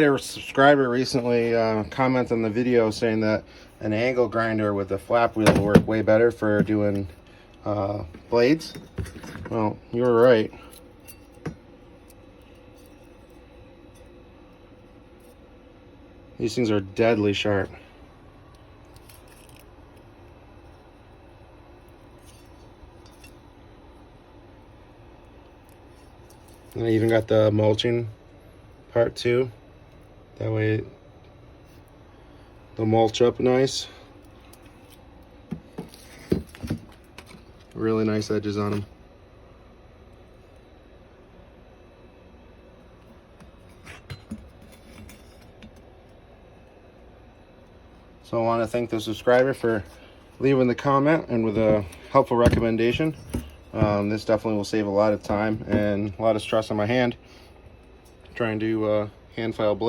A subscriber recently commented on the video saying that an angle grinder with a flap wheel will work way better for doing blades. Well, you were right. These things are deadly sharp. And I even got the mulching part too. That way they'll mulch up nice. Really nice edges on them. So I want to thank the subscriber for leaving the comment and with a helpful recommendation. This definitely will save a lot of time and a lot of stress on my hand trying to hand file blades.